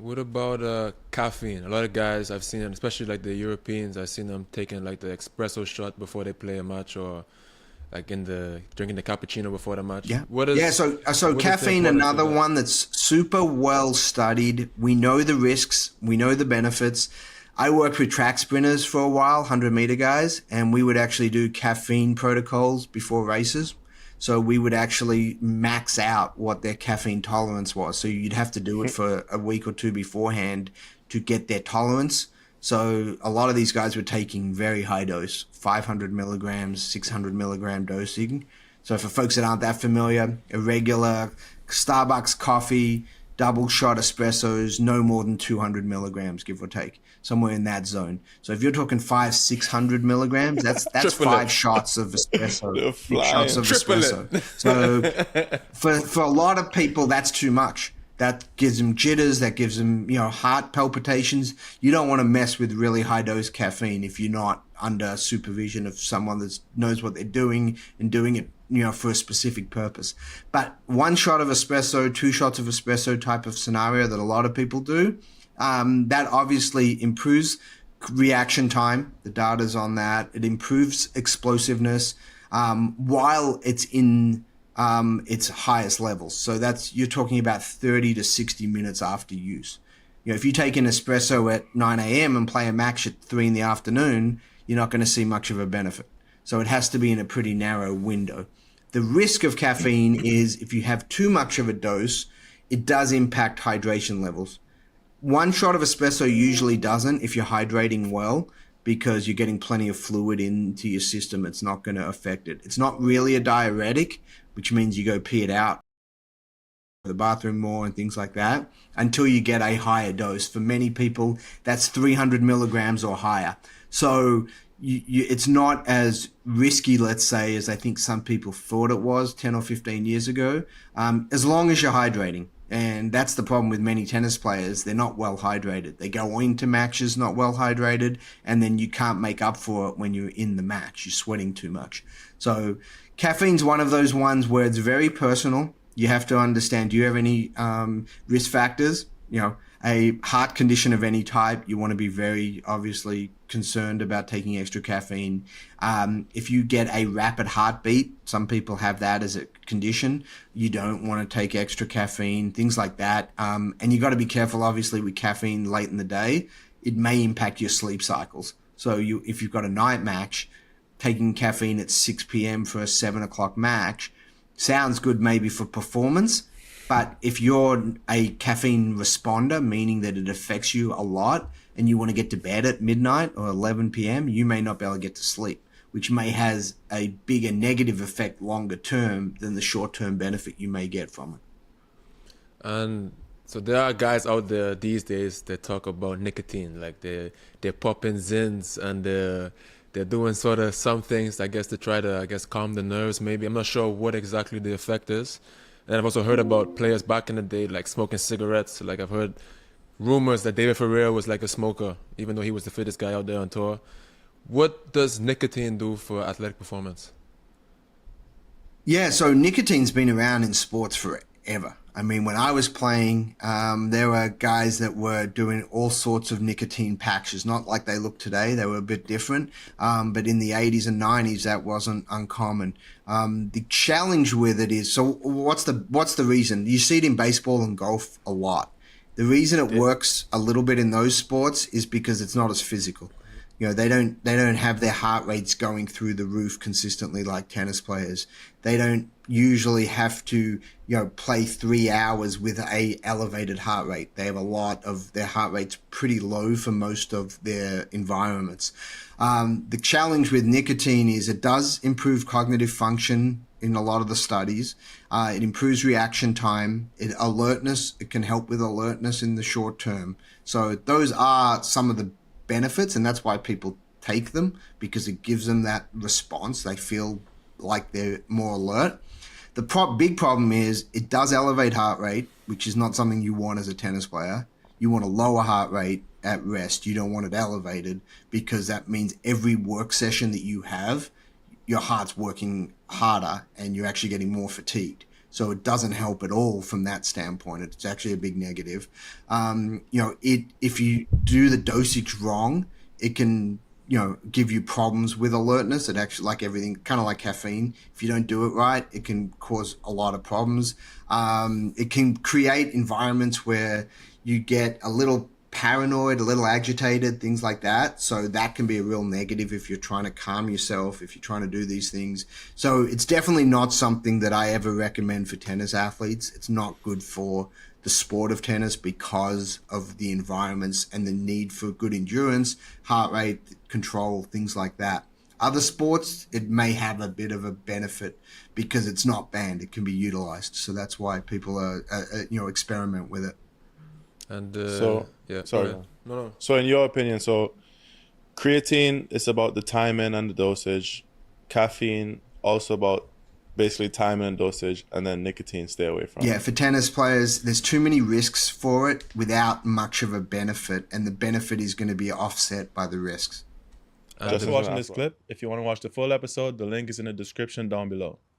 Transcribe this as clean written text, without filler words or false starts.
What about caffeine? A lot of guys I've seen, especially like the Europeans, I've seen them taking like the espresso shot before they play a match, or like in the drinking the cappuccino before the match. Yeah. Yeah, so What is the caffeine, importance of another that? one that's super well studied. We know the risks, we know the benefits. I worked with track sprinters for a while, 100-meter guys, and we would actually do caffeine protocols before races. So we would actually max out what their caffeine tolerance was. So you'd have to do it for a week or two beforehand to get their tolerance. So a lot of these guys were taking very high dose, 500 milligrams, 600 milligram dosing. So for folks that aren't that familiar, a regular Starbucks coffee, double shot espressos, no more than 200 milligrams, give or take, somewhere in that zone. So if you're talking 600 milligrams, that's Triple five it. shots of espresso, They're six shots flying. of Triple espresso. it. So for a lot of people, that's too much. That gives them jitters. That gives them, heart palpitations. You don't want to mess with really high dose caffeine if you're not under supervision of someone that knows what they're doing and doing it, for a specific purpose. But one shot of espresso, two shots of espresso type of scenario that a lot of people do, that obviously improves reaction time. The data's on that. It improves explosiveness while it's in its highest levels. So you're talking about 30 to 60 minutes after use. If you take an espresso at 9 a.m. and play a match at 3 in the afternoon, you're not going to see much of a benefit. So it has to be in a pretty narrow window. The risk of caffeine is if you have too much of a dose, it does impact hydration levels. One shot of espresso usually doesn't if you're hydrating well, because you're getting plenty of fluid into your system. It's not going to affect it. It's not really a diuretic, which means you go pee it out the bathroom more and things like that until you get a higher dose. For many people, that's 300 milligrams or higher. So it's not as risky, let's say, as I think some people thought it was 10 or 15 years ago, as long as you're hydrating. And that's the problem with many tennis players. They're not well hydrated. They go into matches not well hydrated, and then you can't make up for it when you're in the match. You're sweating too much. So caffeine's one of those ones where it's very personal. You have to understand, do you have any risk factors? A heart condition of any type, you want to be very obviously concerned about taking extra caffeine. If you get a rapid heartbeat, some people have that as a condition, you don't want to take extra caffeine, things like that. And you got to be careful, obviously, with caffeine late in the day. It may impact your sleep cycles. So if you've got a night match, taking caffeine at 6 p.m. for a 7 o'clock match sounds good maybe for performance. But if you're a caffeine responder, meaning that it affects you a lot, and you want to get to bed at midnight or 11 p.m., you may not be able to get to sleep, which may has a bigger negative effect longer term than the short-term benefit you may get from it. And so there are guys out there these days that talk about nicotine, like they're popping zins and they're doing sort of some things, I guess, to try to, I guess, calm the nerves. Maybe I'm not sure what exactly the effect is. And I've also heard about players back in the day, like smoking cigarettes. Like I've heard rumors that David Ferrer was like a smoker, even though he was the fittest guy out there on tour. What does nicotine do for athletic performance? Yeah, so nicotine's been around in sports forever. I mean, when I was playing, there were guys that were doing all sorts of nicotine patches, not like they look today. They were a bit different. But in the 80s and 90s, that wasn't uncommon. The challenge with it is, so what's the reason? You see it in baseball and golf a lot. The reason it works a little bit in those sports is because it's not as physical. They don't have their heart rates going through the roof consistently like tennis players. They don't usually have to, play 3 hours with a elevated heart rate. They have a lot of their heart rates pretty low for most of their environments. The challenge with nicotine is it does improve cognitive function in a lot of the studies. It improves reaction time, alertness. It can help with alertness in the short term. So those are some of the benefits, and that's why people take them, because it gives them that response. They feel like they're more alert. The big problem is it does elevate heart rate, which is not something you want as a tennis player. You want a lower heart rate at rest. You don't want it elevated, because that means every work session that you have, your heart's working harder and you're actually getting more fatigued. So it doesn't help at all from that standpoint. It's actually a big negative. If you do the dosage wrong, it can give you problems with alertness. It actually, like everything, kind of like caffeine, if you don't do it right, it can cause a lot of problems. It can create environments where you get a little paranoid, a little agitated, things like that. So that can be a real negative if you're trying to calm yourself, if you're trying to do these things. So it's definitely not something that I ever recommend for tennis athletes. It's not good for the sport of tennis because of the environments and the need for good endurance, heart rate control, things like that. Other sports, it may have a bit of a benefit because it's not banned. It can be utilized. So that's why people experiment with it. And yeah, sorry. no. So in your opinion, creatine is about the timing and the dosage. Caffeine also about basically timing and dosage, and then nicotine stay away from. Yeah, for tennis players, there's too many risks for it without much of a benefit, and the benefit is going to be offset by the risks. Just for watching this clip. If you want to watch the full episode, the link is in the description down below.